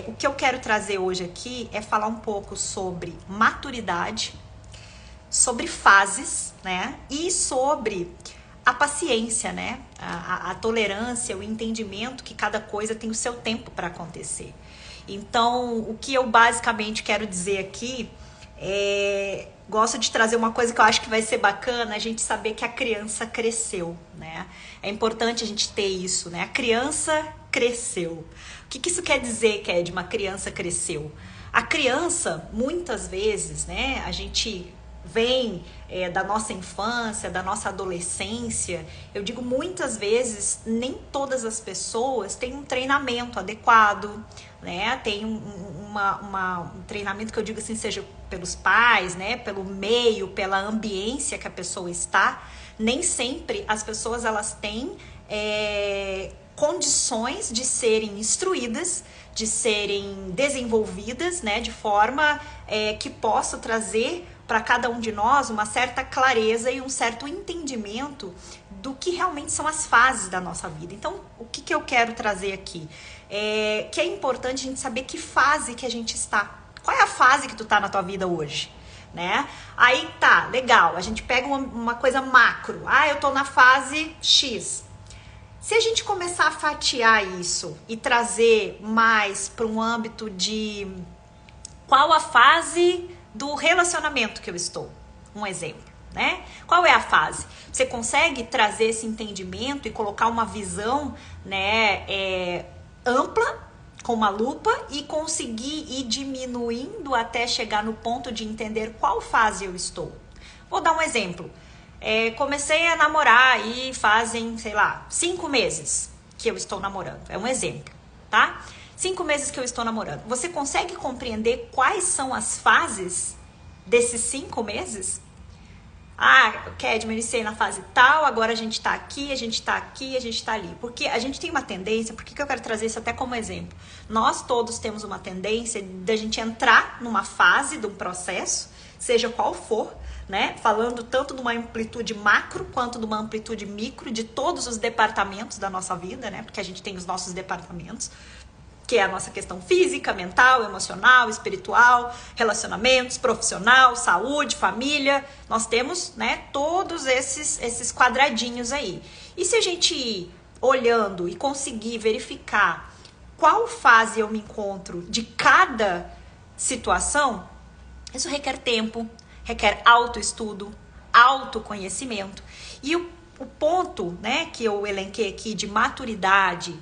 O que eu quero trazer hoje aqui é falar um pouco sobre maturidade, sobre fases, né? E sobre a paciência, né? A tolerância, o entendimento que cada coisa tem o seu tempo para acontecer. Então, o que eu basicamente quero dizer aqui gosto de trazer uma coisa que eu acho que vai ser bacana, a gente saber que a criança cresceu, né? É importante a gente ter isso, né? A criança cresceu. O que isso quer dizer, que uma criança cresceu? A criança, muitas vezes, né? A gente vem da nossa infância, da nossa adolescência. Eu digo muitas vezes, nem todas as pessoas têm um treinamento adequado, né? Tem um treinamento que eu digo assim, seja pelos pais, né? Pelo meio, pela ambiência que a pessoa está. Nem sempre as pessoas elas têm condições de serem instruídas, de serem desenvolvidas, né? De forma que possa trazer para cada um de nós uma certa clareza e um certo entendimento do que realmente são as fases da nossa vida. Então, o que eu quero trazer aqui? Que é importante a gente saber que fase que a gente está. Qual é a fase que tu tá na tua vida hoje? Né? Aí tá, legal, a gente pega uma coisa macro. Eu tô na fase X. Se a gente começar a fatiar isso e trazer mais para um âmbito de qual a fase do relacionamento que eu estou, um exemplo, né? Qual é a fase? Você consegue trazer esse entendimento e colocar uma visão, né, ampla, com uma lupa e conseguir ir diminuindo até chegar no ponto de entender qual fase eu estou. Vou dar um exemplo. Comecei a namorar e fazem, sei lá, 5 meses que eu estou namorando. É um exemplo, tá? 5 meses que eu estou namorando. Você consegue compreender quais são as fases desses 5 meses? Kedma, eu iniciei na fase tal, agora a gente tá aqui, a gente tá aqui, a gente tá ali. Porque a gente tem uma tendência, por que eu quero trazer isso até como exemplo? Nós todos temos uma tendência da gente entrar numa fase de um processo, seja qual for, né? Falando tanto de uma amplitude macro quanto de uma amplitude micro de todos os departamentos da nossa vida, né? Porque a gente tem os nossos departamentos, que é a nossa questão física, mental, emocional, espiritual, relacionamentos, profissional, saúde, família. Nós temos, né, todos esses quadradinhos aí. E se a gente ir olhando e conseguir verificar qual fase eu me encontro de cada situação, isso requer tempo, requer autoestudo, autoconhecimento. E o ponto, né, que eu elenquei aqui de maturidade,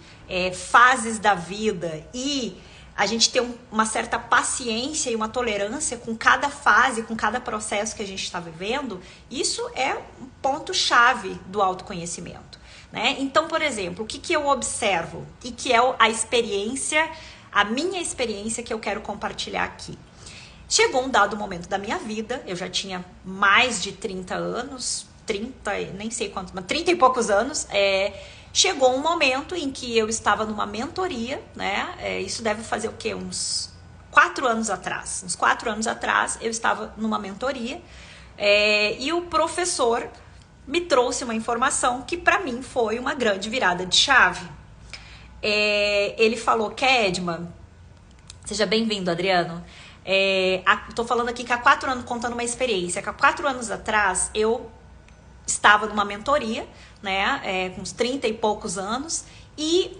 fases da vida e a gente ter uma certa paciência e uma tolerância com cada fase, com cada processo que a gente está vivendo, isso é um ponto-chave do autoconhecimento, né? Então, por exemplo, o que eu observo e que é a experiência, a minha experiência que eu quero compartilhar aqui. Chegou um dado momento da minha vida, eu já tinha mais de 30 anos, 30, nem sei quantos, mas 30 e poucos anos, chegou um momento em que eu estava numa mentoria, né? Isso deve fazer o quê? Uns 4 anos atrás. Uns 4 anos atrás eu estava numa mentoria e o professor me trouxe uma informação que para mim foi uma grande virada de chave. Ele falou, Kedma, seja bem-vindo, Adriano. Tô falando aqui que há 4 anos, contando uma experiência, que há 4 anos atrás eu estava numa mentoria, né, com uns 30 e poucos anos, e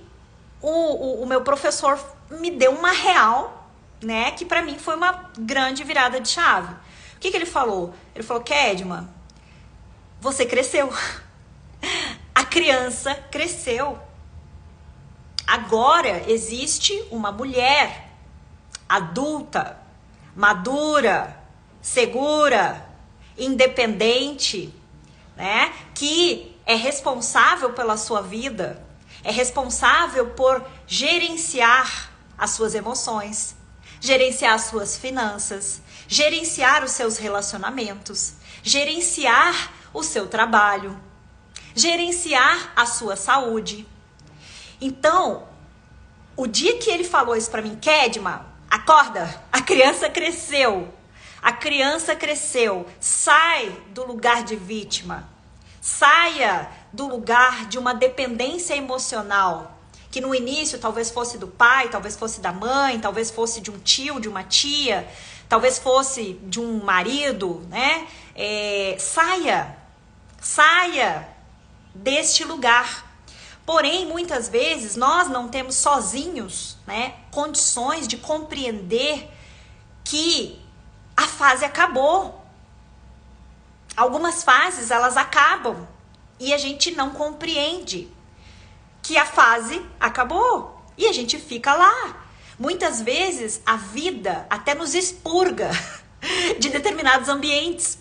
o meu professor me deu uma real, né, que pra mim foi uma grande virada de chave. O que ele falou? Ele falou, Kedma, você cresceu. A criança cresceu. Agora existe uma mulher adulta, madura, segura, independente, né? Que é responsável pela sua vida, é responsável por gerenciar as suas emoções, gerenciar as suas finanças, gerenciar os seus relacionamentos, gerenciar o seu trabalho, gerenciar a sua saúde. Então, o dia que ele falou isso pra mim, Kedma, acorda, a criança cresceu. A criança cresceu, sai do lugar de vítima, saia do lugar de uma dependência emocional que no início talvez fosse do pai, talvez fosse da mãe, talvez fosse de um tio, de uma tia, talvez fosse de um marido, né? Saia deste lugar. Porém, muitas vezes nós não temos sozinhos, né, condições de compreender que a fase acabou. Algumas fases elas acabam e a gente não compreende que a fase acabou e a gente fica lá. Muitas vezes a vida até nos expurga de determinados ambientes,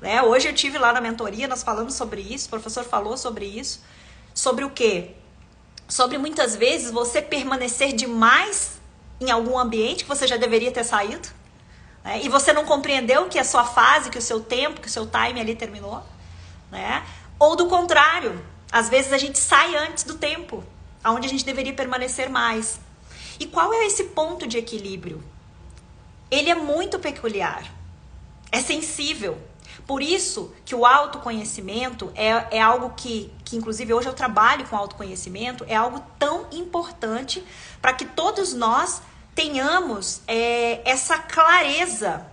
né? Hoje eu tive lá na mentoria, nós falamos sobre isso, o professor falou sobre isso, sobre o quê? Sobre muitas vezes você permanecer demais em algum ambiente que você já deveria ter saído, né? E você não compreendeu que a sua fase, que o seu tempo, que o seu time ali terminou, né? Ou do contrário, às vezes a gente sai antes do tempo, onde a gente deveria permanecer mais. E qual é esse ponto de equilíbrio? Ele é muito peculiar, é sensível. Por isso que o autoconhecimento é algo que inclusive hoje eu trabalho com autoconhecimento, é algo tão importante para que todos nós tenhamos essa clareza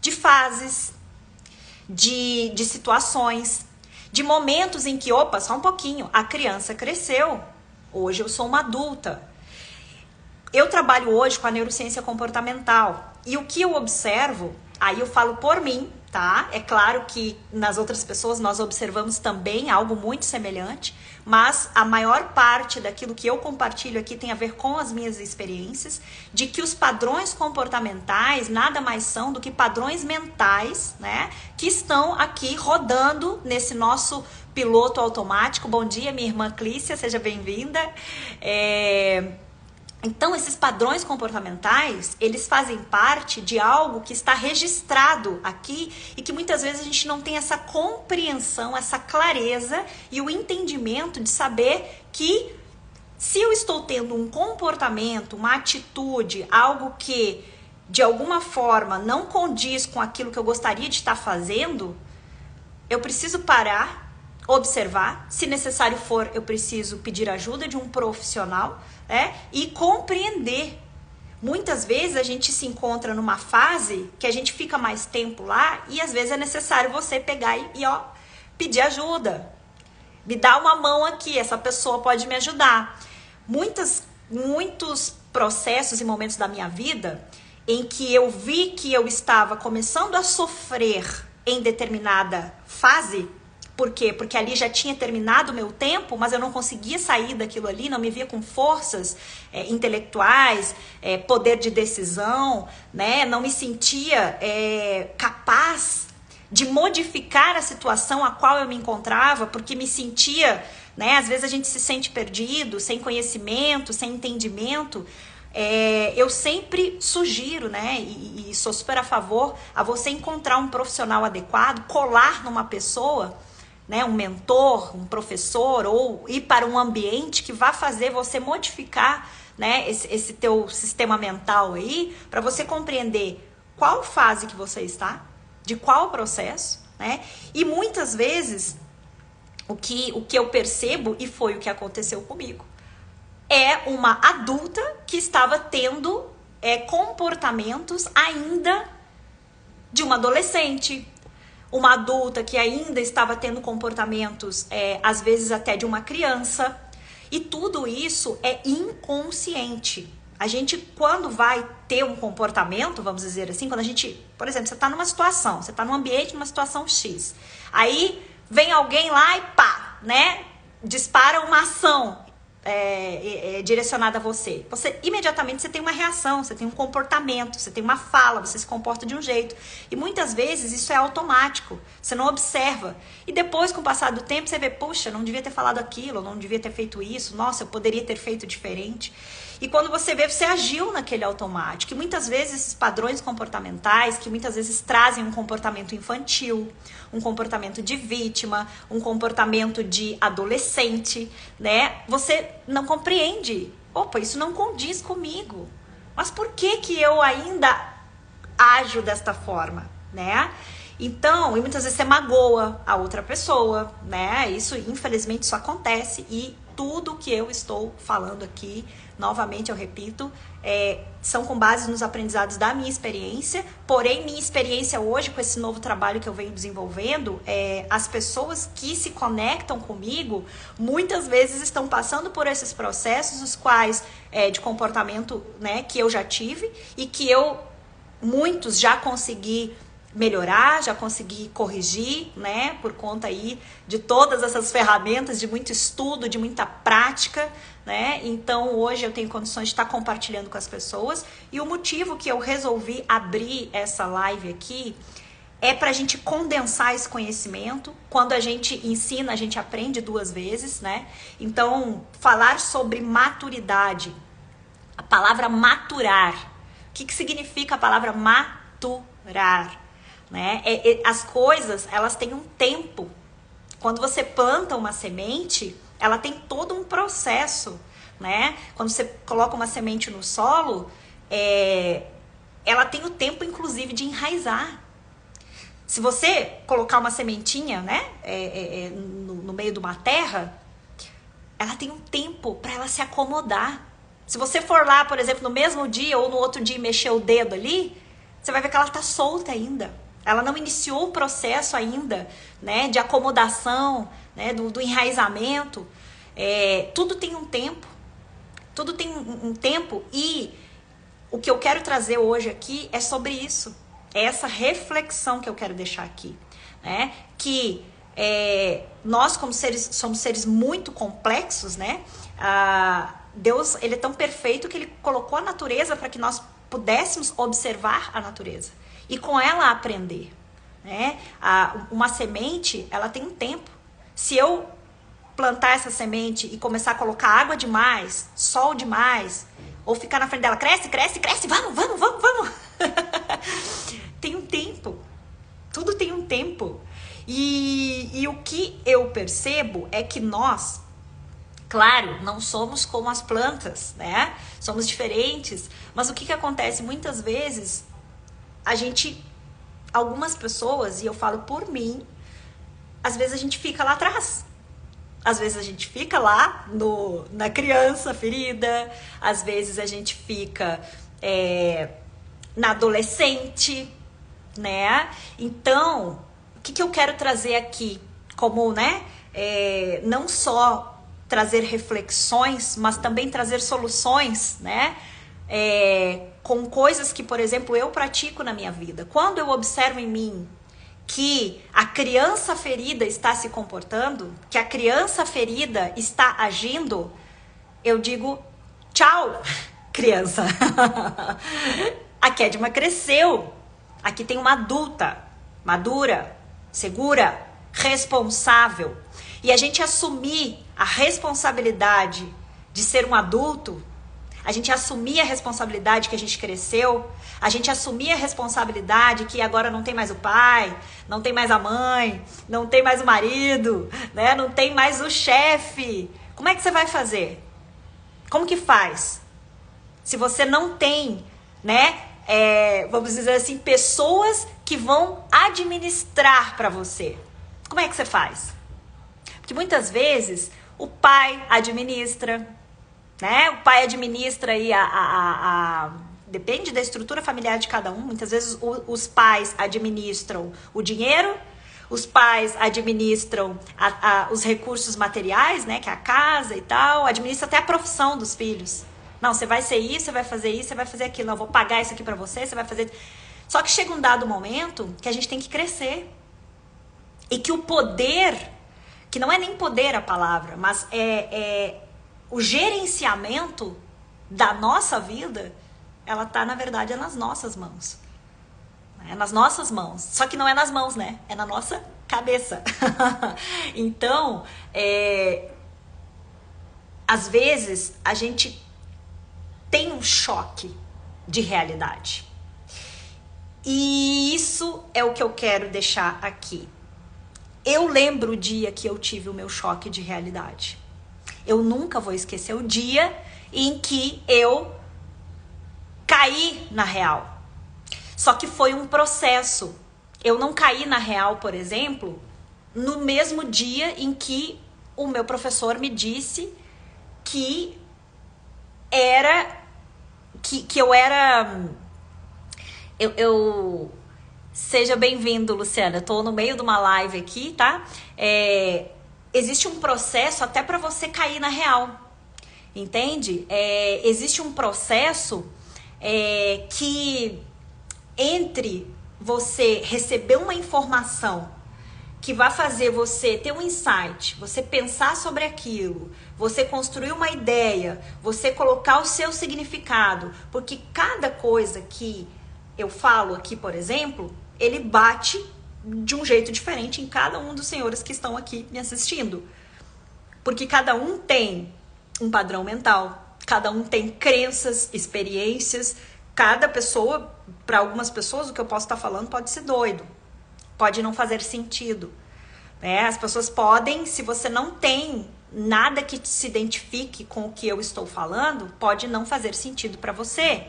de fases, de situações, de momentos em que, opa, só um pouquinho, a criança cresceu, hoje eu sou uma adulta. Eu trabalho hoje com a neurociência comportamental e o que eu observo, aí eu falo por mim, tá? É claro que nas outras pessoas nós observamos também algo muito semelhante, mas a maior parte daquilo que eu compartilho aqui tem a ver com as minhas experiências, de que os padrões comportamentais nada mais são do que padrões mentais, né? Que estão aqui rodando nesse nosso piloto automático. Bom dia, minha irmã Clícia, seja bem-vinda. Então, esses padrões comportamentais, eles fazem parte de algo que está registrado aqui e que muitas vezes a gente não tem essa compreensão, essa clareza e o entendimento de saber que se eu estou tendo um comportamento, uma atitude, algo que de alguma forma não condiz com aquilo que eu gostaria de estar fazendo, eu preciso parar, observar, se necessário for, eu preciso pedir ajuda de um profissional, e compreender. Muitas vezes a gente se encontra numa fase que a gente fica mais tempo lá e às vezes é necessário você pegar e pedir ajuda. Me dá uma mão aqui, essa pessoa pode me ajudar. Muitos processos e momentos da minha vida em que eu vi que eu estava começando a sofrer em determinada fase. Por quê? Porque ali já tinha terminado o meu tempo, mas eu não conseguia sair daquilo ali, não me via com forças intelectuais, poder de decisão, né? Não me sentia capaz de modificar a situação a qual eu me encontrava, porque me sentia, né? Às vezes a gente se sente perdido, sem conhecimento, sem entendimento. Eu sempre sugiro, né, e sou super a favor, a você encontrar um profissional adequado, colar numa pessoa, né, um mentor, um professor, ou ir para um ambiente que vá fazer você modificar, né, esse teu sistema mental aí, para você compreender qual fase que você está, de qual processo, né, e muitas vezes o que eu percebo, e foi o que aconteceu comigo, é uma adulta que estava tendo comportamentos ainda de uma adolescente, uma adulta que ainda estava tendo comportamentos, às vezes até de uma criança, e tudo isso é inconsciente. A gente, quando vai ter um comportamento, vamos dizer assim, quando a gente, por exemplo, você está numa situação, você está num ambiente, numa situação X, aí vem alguém lá e pá, né, dispara uma ação direcionada a você. Imediatamente você tem uma reação, você tem um comportamento, você tem uma fala, você se comporta de um jeito. E muitas vezes isso é automático, você não observa. E depois, com o passar do tempo, você vê, puxa, não devia ter falado aquilo, não devia ter feito isso, nossa, eu poderia ter feito diferente. E quando você vê, você agiu naquele automático. E muitas vezes esses padrões comportamentais, que muitas vezes trazem um comportamento infantil, um comportamento de vítima, um comportamento de adolescente, né? Você não compreende. Opa, isso não condiz comigo. Mas por que eu ainda ajo desta forma, né? Então, e muitas vezes você magoa a outra pessoa, né? Isso, infelizmente, isso acontece e tudo que eu estou falando aqui, novamente eu repito, são com base nos aprendizados da minha experiência, porém minha experiência hoje com esse novo trabalho que eu venho desenvolvendo, as pessoas que se conectam comigo, muitas vezes estão passando por esses processos, os quais de comportamento, né, que eu já tive e que muitos já consegui melhorar, já consegui corrigir, né, por conta aí de todas essas ferramentas, de muito estudo, de muita prática, né, então hoje eu tenho condições de estar compartilhando com as pessoas, e o motivo que eu resolvi abrir essa live aqui é pra gente condensar esse conhecimento. Quando a gente ensina, a gente aprende 2 vezes, né, então falar sobre maturidade, a palavra maturar, o que significa a palavra maturar? Né? As coisas, elas têm um tempo. Quando você planta uma semente, ela tem todo um processo, né? Quando você coloca uma semente no solo, ela tem o tempo, inclusive, de enraizar. Se você colocar uma sementinha, né, no meio de uma terra, ela tem um tempo para ela se acomodar. Se você for lá, por exemplo, no mesmo dia ou no outro dia e mexer o dedo ali, você vai ver que ela está solta ainda. Ela não iniciou o processo ainda, né, de acomodação, né, do enraizamento. Tudo tem um tempo. Tudo tem um tempo, e o que eu quero trazer hoje aqui é sobre isso. É essa reflexão que eu quero deixar aqui, né? Que nós, como seres, somos seres muito complexos, né? Deus, ele é tão perfeito que ele colocou a natureza para que nós pudéssemos observar a natureza e com ela aprender, né? Uma semente, ela tem um tempo. Se eu plantar essa semente e começar a colocar água demais, sol demais, ou ficar na frente dela, cresce, cresce, cresce, vamos. Tem um tempo. Tudo tem um tempo. E o que eu percebo é que nós, claro, não somos como as plantas, né? Somos diferentes. Mas o que acontece? Muitas vezes, algumas pessoas, e eu falo por mim, às vezes a gente fica lá atrás. Às vezes a gente fica lá na criança ferida. Às vezes a gente fica na adolescente, né? Então, o que eu quero trazer aqui? Como, né? Não só trazer reflexões, mas também trazer soluções, né? Com coisas que, por exemplo, eu pratico na minha vida. Quando eu observo em mim que a criança ferida está se comportando, que a criança ferida está agindo, eu digo, tchau, criança. A Kedma cresceu. Aqui tem uma adulta, madura, segura, responsável. E a gente assumir a responsabilidade de ser um adulto, a gente assumir a responsabilidade que a gente cresceu, a gente assumir a responsabilidade que agora não tem mais o pai, não tem mais a mãe, não tem mais o marido, né? Não tem mais o chefe. Como é que você vai fazer? Como que faz? Se você não tem, né? Vamos dizer assim, pessoas que vão administrar para você. Como é que você faz? Porque muitas vezes o pai administra, né? O pai administra aí depende da estrutura familiar de cada um. Muitas vezes os pais administram o dinheiro, os pais administram os recursos materiais, né? Que é a casa e tal, administra até a profissão dos filhos. Não, você vai ser isso, você vai fazer isso, você vai fazer aquilo. Não, eu vou pagar isso aqui pra você, você vai fazer... Só que chega um dado momento que a gente tem que crescer. E que o poder, que não é nem poder a palavra, mas o gerenciamento da nossa vida, ela tá, na verdade, nas nossas mãos. É nas nossas mãos. Só que não é nas mãos, né? É na nossa cabeça. Então, às vezes, a gente tem um choque de realidade. E isso é o que eu quero deixar aqui. Eu lembro o dia que eu tive o meu choque de realidade. Eu nunca vou esquecer o dia em que eu caí na real. Só que foi um processo. Eu não caí na real, por exemplo, no mesmo dia em que o meu professor me disse que era que eu era eu seja bem-vindo, Luciana. Eu tô no meio de uma live aqui, tá? Existe um processo até para você cair na real, entende? Existe um processo que entre você receber uma informação que vai fazer você ter um insight, você pensar sobre aquilo, você construir uma ideia, você colocar o seu significado, porque cada coisa que eu falo aqui, por exemplo, ele bate de um jeito diferente em cada um dos senhores que estão aqui me assistindo, porque cada um tem um padrão mental, cada um tem crenças, experiências, cada pessoa, para algumas pessoas o que eu posso estar falando pode ser doido, pode não fazer sentido, né? As pessoas podem, se você não tem nada que se identifique com o que eu estou falando, pode não fazer sentido para você.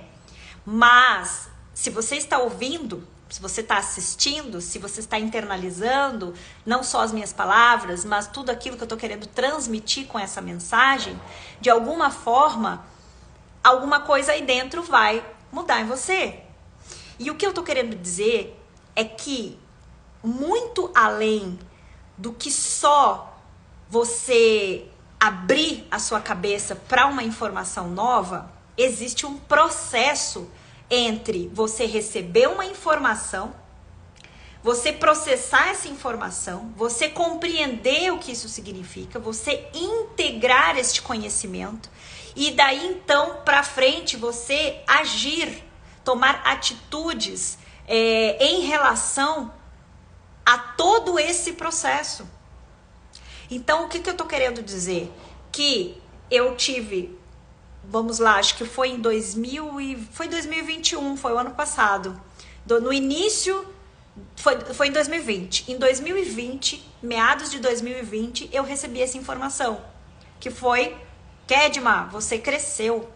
Mas se você está ouvindo, se você está assistindo, se você está internalizando, não só as minhas palavras, mas tudo aquilo que eu estou querendo transmitir com essa mensagem, de alguma forma, alguma coisa aí dentro vai mudar em você. E o que eu estou querendo dizer é que muito além do que só você abrir a sua cabeça para uma informação nova, existe um processo entre você receber uma informação, você processar essa informação, você compreender o que isso significa, você integrar este conhecimento e daí então para frente você agir, tomar atitudes em relação a todo esse processo. Então, o que eu tô querendo dizer? Que eu tive, vamos lá, acho que foi em 2021, foi o ano passado. No início, foi em 2020. Em 2020, meados de 2020, eu recebi essa informação. Que foi, Kedma, você cresceu.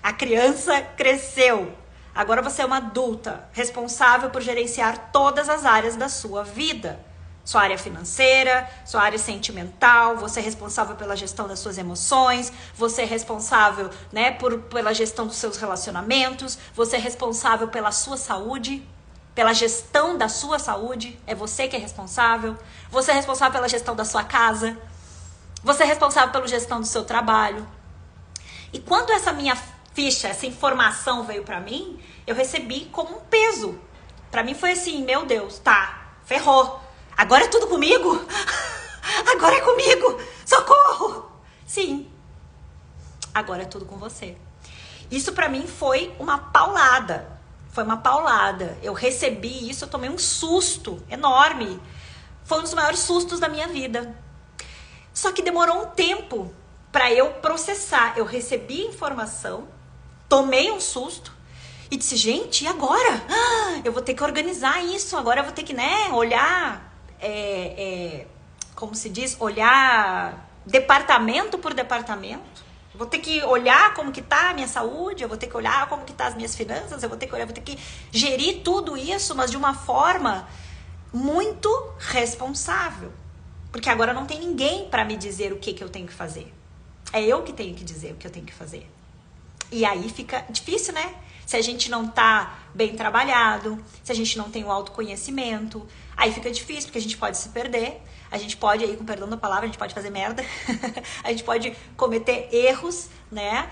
A criança cresceu. Agora você é uma adulta, responsável por gerenciar todas as áreas da sua vida. Sua área financeira, sua área sentimental, você é responsável pela gestão das suas emoções, você é responsável, né, pela gestão dos seus relacionamentos, você é responsável pela sua saúde, pela gestão da sua saúde, é você que é responsável. Você é responsável pela gestão da sua casa, você é responsável pela gestão do seu trabalho. E quando essa minha ficha, essa informação veio pra mim, eu recebi como um peso. Pra mim foi assim, meu Deus, tá, ferrou. Agora é tudo comigo? Agora é comigo? Socorro! Sim, agora é tudo com você. Isso pra mim foi uma paulada. Foi uma paulada. Eu recebi isso, eu tomei um susto enorme. Foi um dos maiores sustos da minha vida. Só que demorou um tempo pra eu processar. Eu recebi informação, tomei um susto e disse, gente, e agora? Eu vou ter que organizar isso. Agora eu vou ter que, né, olhar... como se diz, olhar departamento por departamento. Eu vou ter que olhar como que tá a minha saúde, eu vou ter que olhar como que tá as minhas finanças, eu vou ter que olhar, vou ter que gerir tudo isso, mas de uma forma muito responsável. Porque agora não tem ninguém para me dizer o que eu tenho que fazer. É eu que tenho que dizer o que eu tenho que fazer. E aí fica difícil, né? Se a gente não tá bem trabalhado, se a gente não tem o autoconhecimento, aí fica difícil, porque a gente pode se perder, a gente pode, aí com perdão da palavra, a gente pode fazer merda, a gente pode cometer erros, né?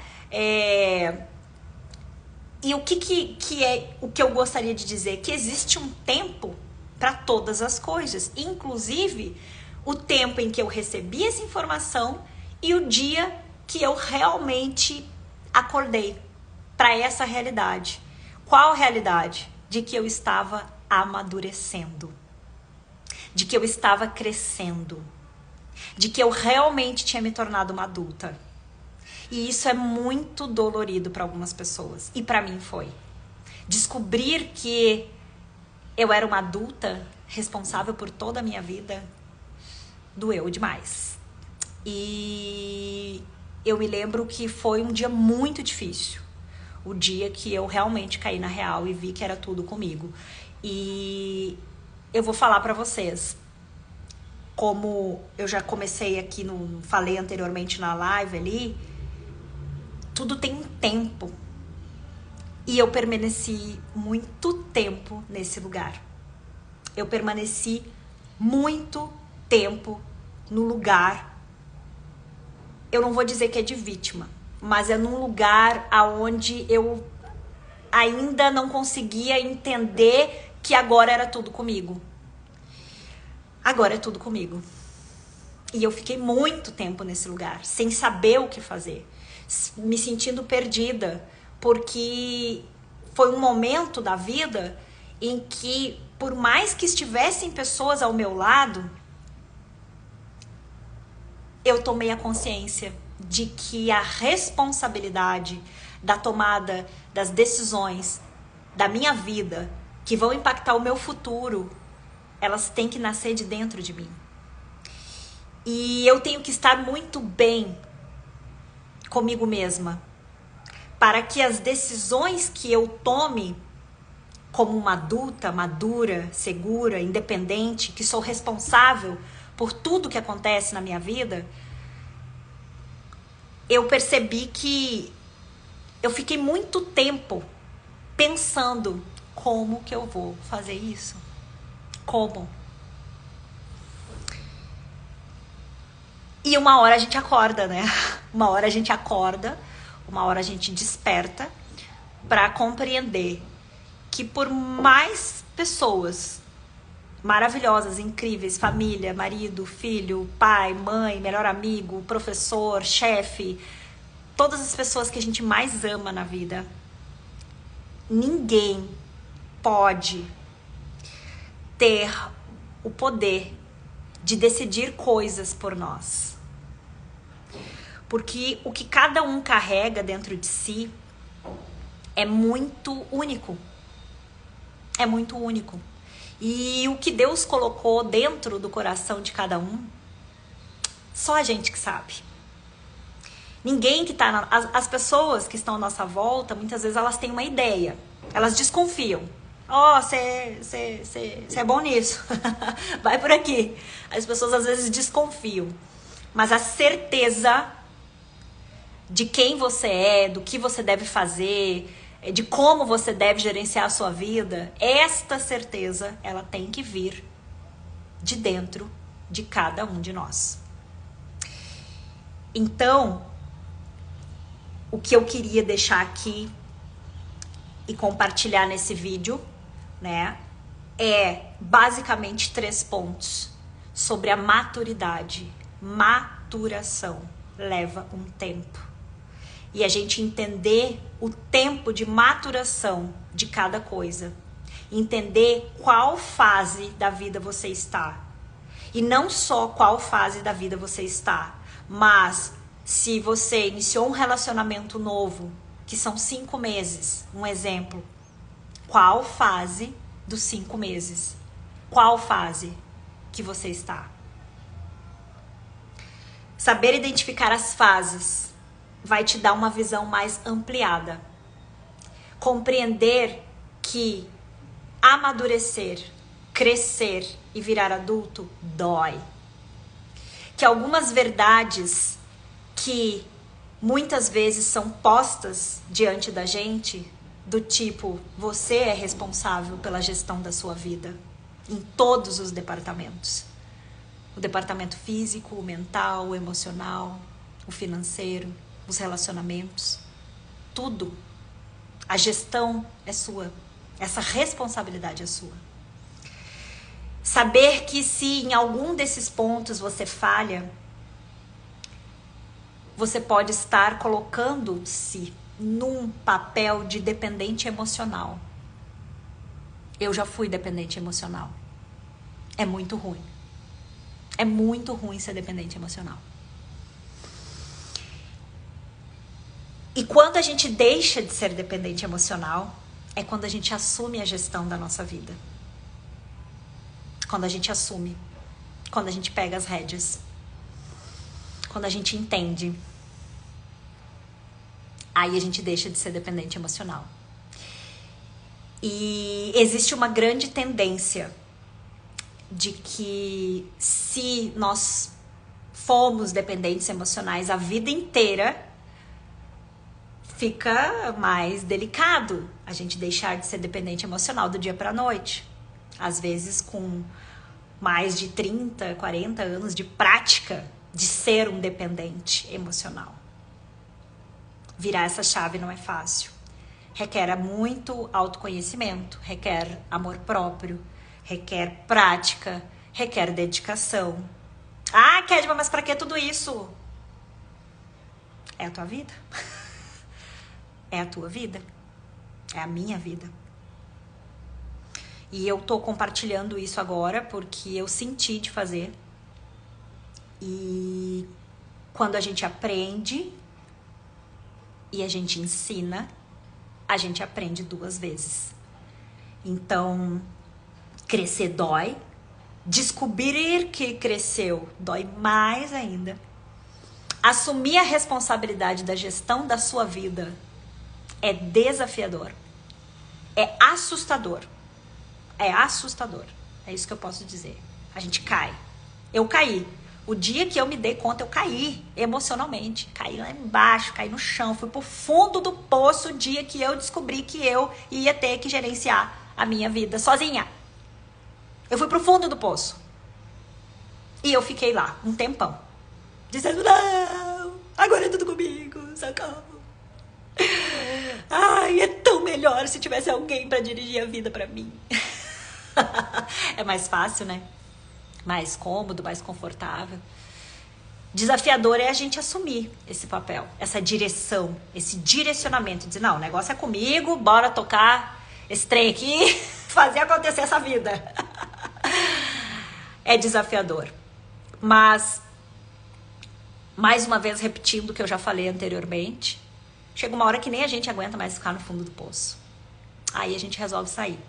E o que é o que eu gostaria de dizer? Que existe um tempo para todas as coisas, inclusive o tempo em que eu recebi essa informação e o dia que eu realmente acordei para essa realidade. Qual realidade? De que eu estava amadurecendo, de que eu estava crescendo, de que eu realmente tinha me tornado uma adulta. E isso é muito dolorido para algumas pessoas, e para mim foi. Descobrir que eu era uma adulta responsável por toda a minha vida doeu demais. E eu me lembro que foi um dia muito difícil. O dia que eu realmente caí na real e vi que era tudo comigo. E eu vou falar pra vocês. como eu já comecei aqui, falei anteriormente na live ali, tudo tem um tempo. E eu permaneci muito tempo nesse lugar. Eu permaneci muito tempo no lugar, eu não vou dizer que é de vítima, mas é num lugar aonde eu ainda não conseguia entender que agora era tudo comigo. Agora é tudo comigo. E eu fiquei muito tempo nesse lugar, sem saber o que fazer, me sentindo perdida, porque foi um momento da vida em que, por mais que estivessem pessoas ao meu lado, eu tomei a consciência de que a responsabilidade da tomada das decisões da minha vida, que vão impactar o meu futuro, elas têm que nascer de dentro de mim. E eu tenho que estar muito bem comigo mesma, para que as decisões que eu tome como uma adulta, madura, segura, independente, que sou responsável por tudo que acontece na minha vida, eu percebi que eu fiquei muito tempo pensando como que eu vou fazer isso? Como? E uma hora a gente acorda, né? Uma hora a gente acorda, uma hora a gente desperta para compreender que por mais pessoas maravilhosas, incríveis, família, marido, filho, pai, mãe, melhor amigo, professor, chefe, todas as pessoas que a gente mais ama na vida, ninguém pode ter o poder de decidir coisas por nós. Porque o que cada um carrega dentro de si é muito único. É muito único. E o que Deus colocou dentro do coração de cada um, só a gente que sabe. Ninguém que tá... As pessoas que estão à nossa volta, muitas vezes elas têm uma ideia. Elas desconfiam. Ó, você é bom nisso. Vai por aqui. As pessoas às vezes desconfiam. Mas a certeza de quem você é, do que você deve fazer, de como você deve gerenciar a sua vida, esta certeza, ela tem que vir de dentro de cada um de nós. Então, o que eu queria deixar aqui e compartilhar nesse vídeo, né, é basicamente 3 pontos sobre a maturidade. Maturação leva um tempo. E a gente entender o tempo de maturação de cada coisa. Entender qual fase da vida você está. E não só qual fase da vida você está, mas se você iniciou um relacionamento novo, que são 5 meses, um exemplo, qual fase dos 5 meses? Qual fase que você está? Saber identificar as fases vai te dar uma visão mais ampliada. Compreender que amadurecer, crescer e virar adulto dói. Que algumas verdades que muitas vezes são postas diante da gente, do tipo, você é responsável pela gestão da sua vida, em todos os departamentos. O departamento físico, o mental, o emocional, o financeiro, os relacionamentos, tudo. A gestão é sua, essa responsabilidade é sua. Saber que se em algum desses pontos você falha, você pode estar colocando-se num papel de dependente emocional. Eu já fui dependente emocional. É muito ruim. É muito ruim ser dependente emocional. E quando a gente deixa de ser dependente emocional, é quando a gente assume a gestão da nossa vida. Quando a gente assume. Quando a gente pega as rédeas. Quando a gente entende. Aí a gente deixa de ser dependente emocional. E existe uma grande tendência de que se nós fomos dependentes emocionais a vida inteira, fica mais delicado a gente deixar de ser dependente emocional do dia para a noite. Às vezes com mais de 30, 40 anos de prática de ser um dependente emocional. Virar essa chave não é fácil. Requer muito autoconhecimento, requer amor próprio, requer prática, requer dedicação. Ah, Kedma, mas pra que tudo isso? É a tua vida. É a tua vida. É a minha vida. E eu tô compartilhando isso agora porque eu senti de fazer. E quando a gente aprende e a gente ensina, a gente aprende 2 vezes. Então, crescer dói. Descobrir que cresceu dói mais ainda. Assumir a responsabilidade da gestão da sua vida é desafiador. É assustador. É assustador. É isso que eu posso dizer. A gente cai. Eu caí. O dia que eu me dei conta, eu caí emocionalmente. Caí lá embaixo, caí no chão. Fui pro fundo do poço o dia que eu descobri que eu ia ter que gerenciar a minha vida sozinha. Eu fui pro fundo do poço. E eu fiquei lá um tempão. Dizendo, não, agora é tudo comigo, socorro. Ai, é tão melhor se tivesse alguém pra dirigir a vida pra mim. É mais fácil, né? Mais cômodo, mais confortável. Desafiador é a gente assumir esse papel, essa direção, esse direcionamento. Dizer, não, o negócio é comigo, bora tocar esse trem aqui, fazer acontecer essa vida. É desafiador. Mas, mais uma vez repetindo o que eu já falei anteriormente, chega uma hora que nem a gente aguenta mais ficar no fundo do poço. Aí a gente resolve sair.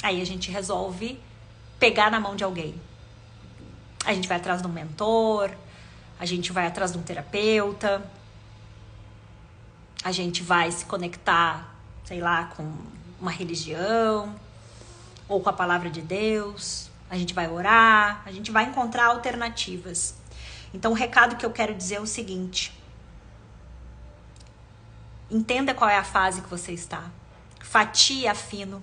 Aí a gente resolve pegar na mão de alguém. A gente vai atrás de um mentor, a gente vai atrás de um terapeuta, a gente vai se conectar, sei lá, com uma religião ou com a palavra de Deus. A gente vai orar, a gente vai encontrar alternativas. Então o recado que eu quero dizer é o seguinte: entenda qual é a fase que você está. Fatie fino.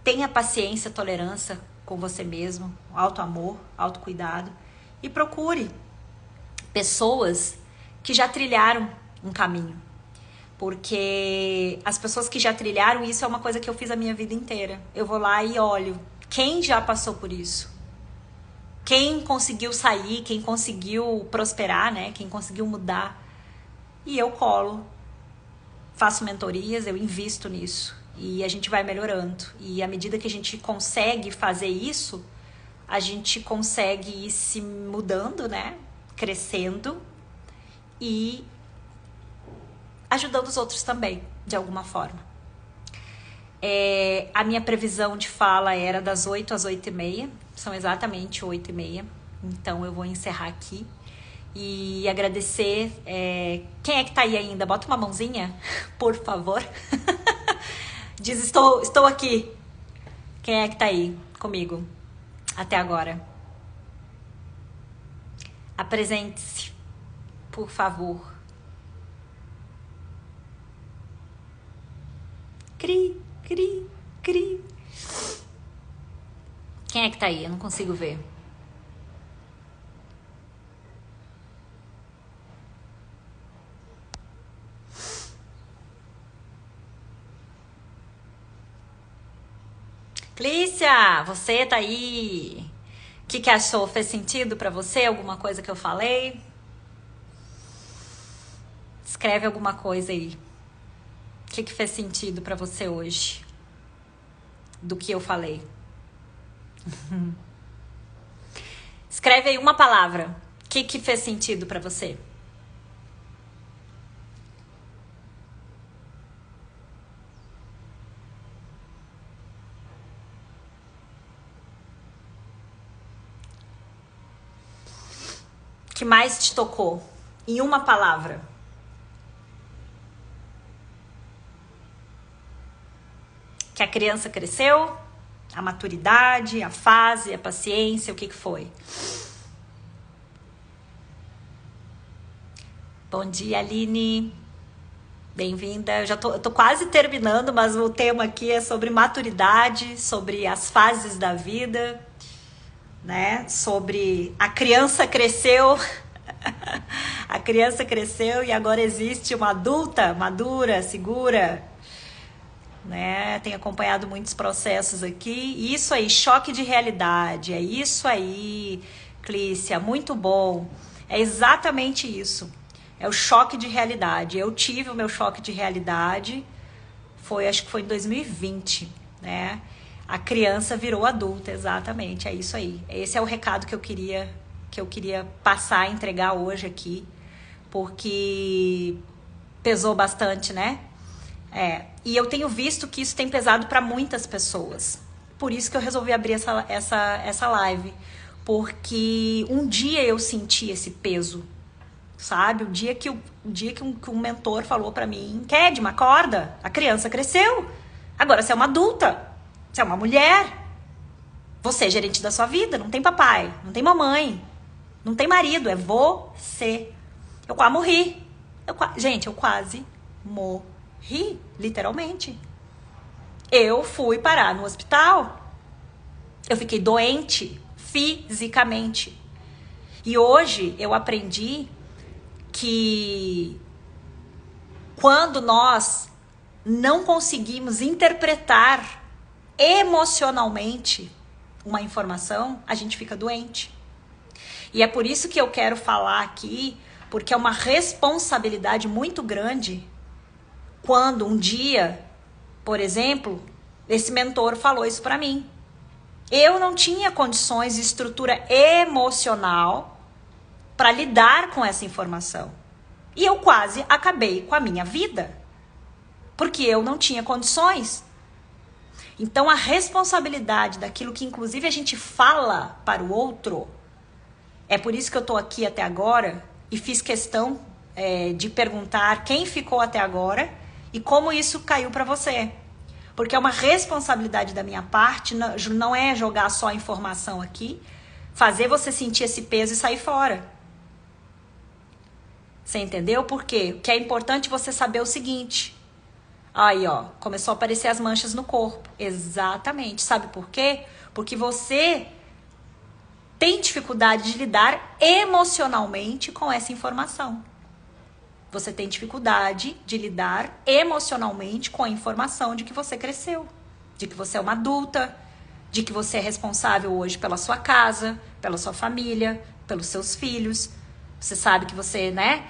Tenha paciência, tolerância com você mesmo, autoamor, autocuidado. E procure pessoas que já trilharam um caminho. Porque as pessoas que já trilharam, isso é uma coisa que eu fiz a minha vida inteira. Eu vou lá e olho quem já passou por isso. Quem conseguiu sair, quem conseguiu prosperar, né? Quem conseguiu mudar. E eu colo. Faço mentorias, eu invisto nisso. E a gente vai melhorando. E à medida que a gente consegue fazer isso, a gente consegue ir se mudando, né? Crescendo e ajudando os outros também, de alguma forma. A minha previsão de fala era das 8 às 8h30. São exatamente 8h30. Então eu vou encerrar aqui. E agradecer. Quem é que tá aí ainda? Bota uma mãozinha, por favor. Diz, estou aqui. Quem é que tá aí comigo até agora? Apresente-se, por favor. Cri, cri, cri. Quem é que tá aí? Eu não consigo ver. Clícia, você tá aí? O que achou? Fez sentido pra você? Alguma coisa que eu falei? Escreve alguma coisa aí. O que fez sentido pra você hoje? Do que eu falei? Escreve aí uma palavra. O que fez sentido pra você? Que mais te tocou? Em uma palavra. Que a criança cresceu, A maturidade, a fase, a paciência, o que foi? Bom dia, Aline. Bem-vinda. Eu tô quase terminando, mas o tema aqui é sobre maturidade, sobre as fases da vida, né? Sobre a criança cresceu, a criança cresceu e agora existe uma adulta madura, segura, né? Tenho acompanhado muitos processos aqui. Isso aí, choque de realidade. É isso aí, Clícia, muito bom. É exatamente isso. É o choque de realidade. Eu tive o meu choque de realidade, acho que foi em 2020, né? A criança virou adulta, exatamente, é isso aí. Esse é o recado que eu queria passar, entregar hoje aqui, porque pesou bastante, né? E eu tenho visto que isso tem pesado para muitas pessoas. Por isso que eu resolvi abrir essa live, porque um dia eu senti esse peso. Sabe? O dia que um mentor falou pra mim, Kedma, acorda, a criança cresceu. Agora você é uma adulta, você é uma mulher. Você é gerente da sua vida, não tem papai, não tem mamãe, não tem marido, é você. Eu quase morri. Gente, eu quase morri, literalmente. Eu fui parar no hospital. Eu fiquei doente fisicamente. E hoje eu aprendi que quando nós não conseguimos interpretar emocionalmente uma informação, a gente fica doente. E é por isso que eu quero falar aqui, porque é uma responsabilidade muito grande quando um dia, por exemplo, esse mentor falou isso pra mim. Eu não tinha condições de estrutura emocional para lidar com essa informação. E eu quase acabei com a minha vida, porque eu não tinha condições. Então a responsabilidade daquilo que inclusive a gente fala para o outro, é por isso que eu estou aqui até agora e fiz questão de perguntar quem ficou até agora e como isso caiu para você. Porque é uma responsabilidade da minha parte, não é jogar só a informação aqui, fazer você sentir esse peso e sair fora. Você entendeu por quê? Que é importante você saber o seguinte. Aí, ó, começou a aparecer as manchas no corpo. Exatamente. Sabe por quê? Porque você tem dificuldade de lidar emocionalmente com essa informação. Você tem dificuldade de lidar emocionalmente com a informação de que você cresceu, de que você é uma adulta, de que você é responsável hoje pela sua casa, pela sua família, pelos seus filhos. Você sabe que você, né,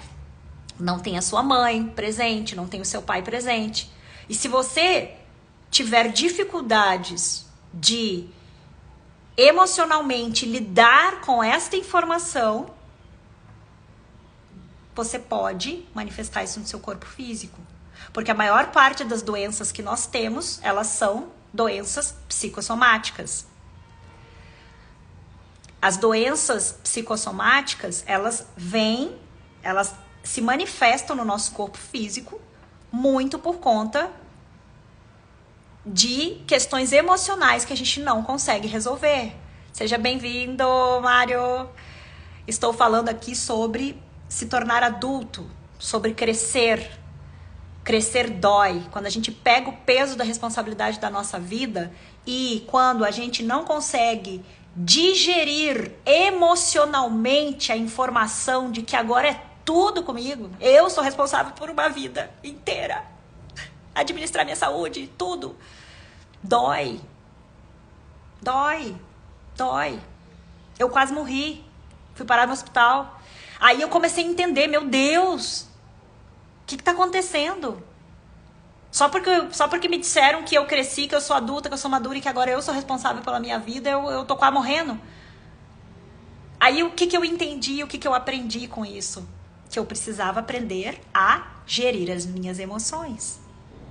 não tem a sua mãe presente, não tem o seu pai presente. E se você tiver dificuldades de emocionalmente lidar com esta informação, você pode manifestar isso no seu corpo físico. Porque a maior parte das doenças que nós temos, elas são doenças psicossomáticas. As doenças psicossomáticas, elas se manifestam no nosso corpo físico muito por conta de questões emocionais que a gente não consegue resolver. Seja bem-vindo, Mário. Estou falando aqui sobre se tornar adulto, sobre crescer. Crescer dói. Quando a gente pega o peso da responsabilidade da nossa vida e quando a gente não consegue digerir emocionalmente a informação de que agora é tudo comigo. Eu sou responsável por uma vida inteira. Administrar minha saúde, tudo. Dói. Dói. Dói. Eu quase morri. Fui parar no hospital. Aí eu comecei a entender, meu Deus, o que tá acontecendo? Só porque me disseram que eu cresci, que eu sou adulta, que eu sou madura e que agora eu sou responsável pela minha vida, eu tô quase morrendo. Aí o que eu entendi, o que eu aprendi com isso? Que eu precisava aprender a gerir as minhas emoções.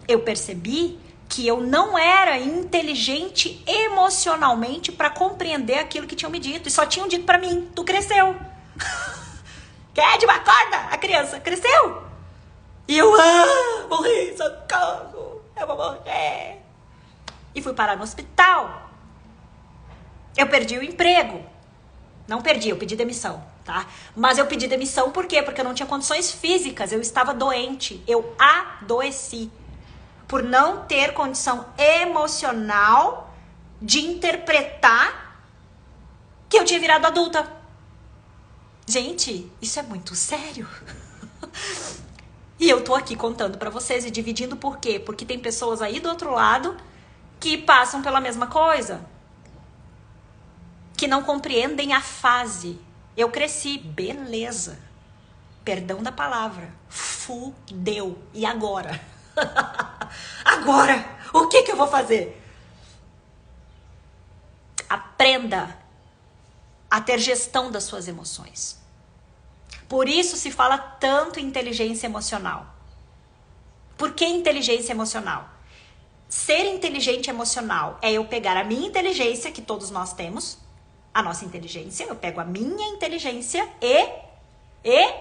Eu percebi que eu não era inteligente emocionalmente para compreender aquilo que tinham me dito. E só tinham dito para mim, tu cresceu. Kedma, acorda! A criança cresceu. E eu, morri, socorro, eu vou morrer. E fui parar no hospital. Eu perdi o emprego. Não perdi, eu pedi demissão, tá? Mas eu pedi demissão por quê? Porque eu não tinha condições físicas, eu estava doente, eu adoeci. Por não ter condição emocional de interpretar que eu tinha virado adulta. Gente, isso é muito sério. E eu tô aqui contando pra vocês e dividindo por quê? Porque tem pessoas aí do outro lado que passam pela mesma coisa. Que não compreendem a fase. Eu cresci, beleza. Perdão da palavra. Fudeu. E agora? Agora, o que eu vou fazer? Aprenda a ter gestão das suas emoções. Por isso se fala tanto em inteligência emocional. Por que inteligência emocional? Ser inteligente emocional é eu pegar a minha inteligência, que todos nós temos, a nossa inteligência, eu pego a minha inteligência e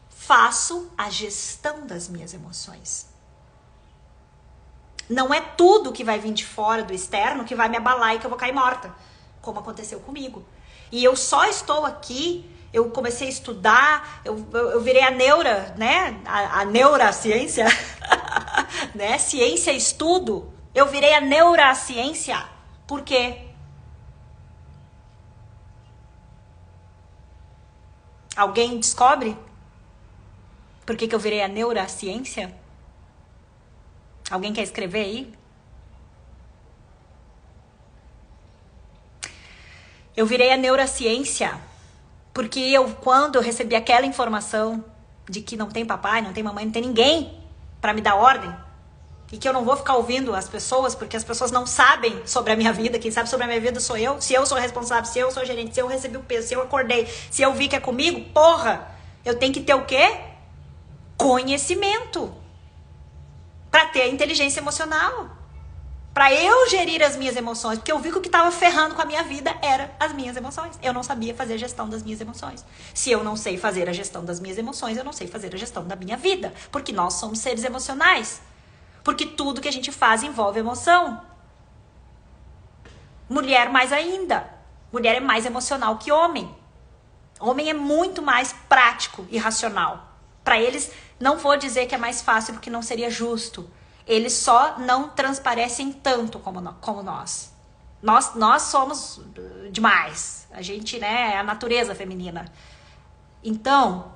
faço a gestão das minhas emoções. Não é tudo que vai vir de fora, do externo, que vai me abalar e que eu vou cair morta, como aconteceu comigo. E eu só estou aqui, eu comecei a estudar, eu virei a neura, né? A neurociência, né? Ciência estudo. Eu virei a neurociência. Por quê? Alguém descobre por que eu virei a neurociência? Alguém quer escrever aí? Eu virei a neurociência porque quando eu recebi aquela informação de que não tem papai, não tem mamãe, não tem ninguém para me dar ordem, e que eu não vou ficar ouvindo as pessoas, porque as pessoas não sabem sobre a minha vida, quem sabe sobre a minha vida sou eu, se eu sou responsável, se eu sou gerente, se eu recebi o peso, se eu acordei, se eu vi que é comigo, porra, eu tenho que ter o quê? Conhecimento. Pra ter a inteligência emocional. Pra eu gerir as minhas emoções, porque eu vi que o que tava ferrando com a minha vida era as minhas emoções. Eu não sabia fazer a gestão das minhas emoções. Se eu não sei fazer a gestão das minhas emoções, eu não sei fazer a gestão da minha vida, porque nós somos seres emocionais. Porque tudo que a gente faz envolve emoção. Mulher mais ainda. Mulher é mais emocional que homem. Homem é muito mais prático e racional. Para eles, não vou dizer que é mais fácil porque não seria justo. Eles só não transparecem tanto como nós. Nós somos demais. A gente, né, é a natureza feminina. Então,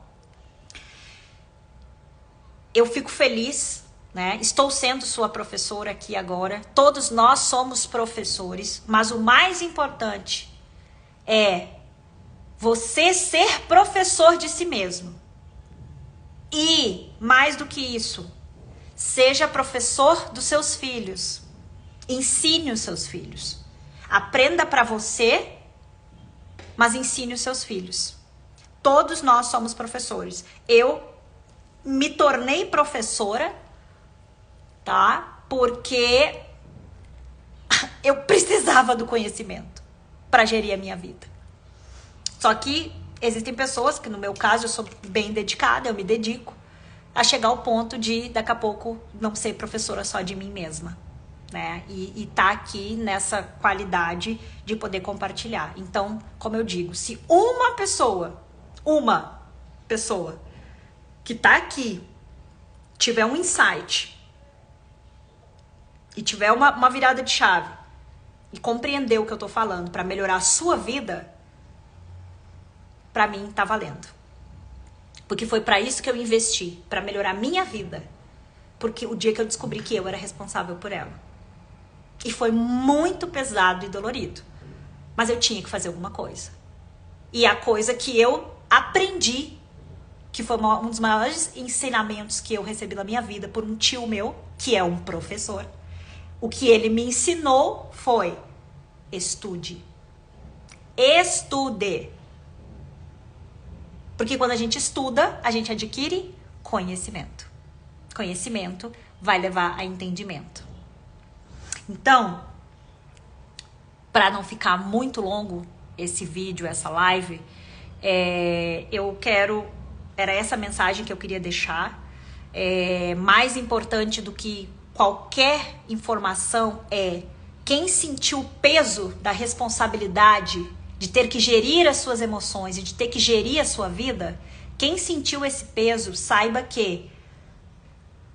eu fico feliz, né? Estou sendo sua professora aqui agora. Todos nós somos professores, mas o mais importante é você ser professor de si mesmo. E, mais do que isso, seja professor dos seus filhos. Ensine os seus filhos. Aprenda para você, mas ensine os seus filhos. Todos nós somos professores. Eu me tornei professora, tá? Porque eu precisava do conhecimento para gerir a minha vida. Só que existem pessoas que, no meu caso, eu sou bem dedicada, eu me dedico a chegar ao ponto de, daqui a pouco, não ser professora só de mim mesma, né? E tá aqui nessa qualidade de poder compartilhar. Então, como eu digo, se uma pessoa que tá aqui tiver um insight e tiver uma virada de chave e compreender o que eu tô falando para melhorar a sua vida, pra mim tá valendo. Porque foi pra isso que eu investi, pra melhorar a minha vida. Porque o dia que eu descobri que eu era responsável por ela. E foi muito pesado e dolorido. Mas eu tinha que fazer alguma coisa. E a coisa que eu aprendi, que foi um dos maiores ensinamentos que eu recebi na minha vida por um tio meu, que é um professor. O que ele me ensinou foi: estude. Estude. Porque quando a gente estuda, a gente adquire conhecimento. Conhecimento vai levar a entendimento. Então, para não ficar muito longo esse vídeo, essa live, era essa mensagem que eu queria deixar. Mais importante do que qualquer informação é Quem sentiu o peso da responsabilidade de ter que gerir as suas emoções e de ter que gerir a sua vida, quem sentiu esse peso, saiba que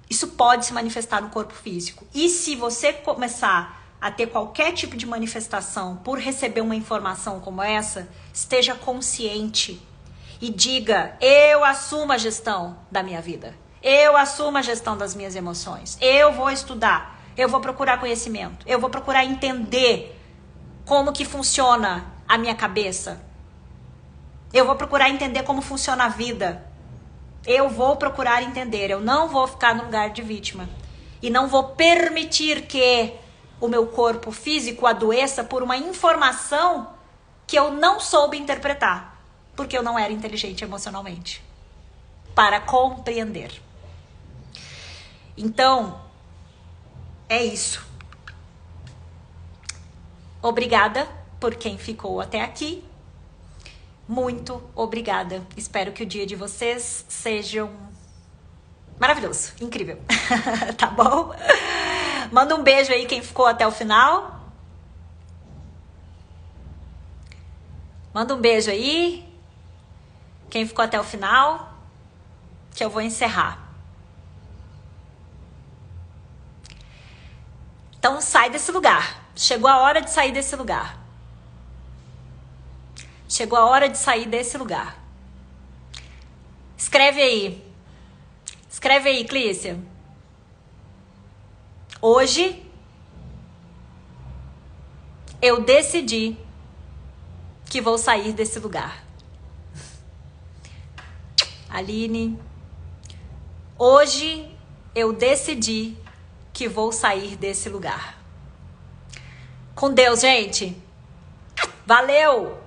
isso pode se manifestar no corpo físico. E se você começar a ter qualquer tipo de manifestação por receber uma informação como essa, esteja consciente e diga: eu assumo a gestão da minha vida. Eu assumo a gestão das minhas emoções. Eu vou estudar. Eu vou procurar conhecimento. Eu vou procurar entender como que funciona a minha cabeça. Eu vou procurar entender como funciona a vida. Eu vou procurar entender. Eu não vou ficar no lugar de vítima. E não vou permitir que o meu corpo físico adoeça por uma informação que eu não soube interpretar. Porque eu não era inteligente emocionalmente para compreender. Então, é isso. Obrigada por quem ficou até aqui. Muito obrigada. Espero que o dia de vocês seja maravilhoso, incrível. Tá bom? Manda um beijo aí quem ficou até o final. Manda um beijo aí quem ficou até o final, que eu vou encerrar. Então sai desse lugar. Chegou a hora de sair desse lugar. Chegou a hora de sair desse lugar. Escreve aí. Escreve aí, Clícia. Hoje eu decidi que vou sair desse lugar. Aline, hoje eu decidi que vou sair desse lugar. Com Deus, gente. Valeu!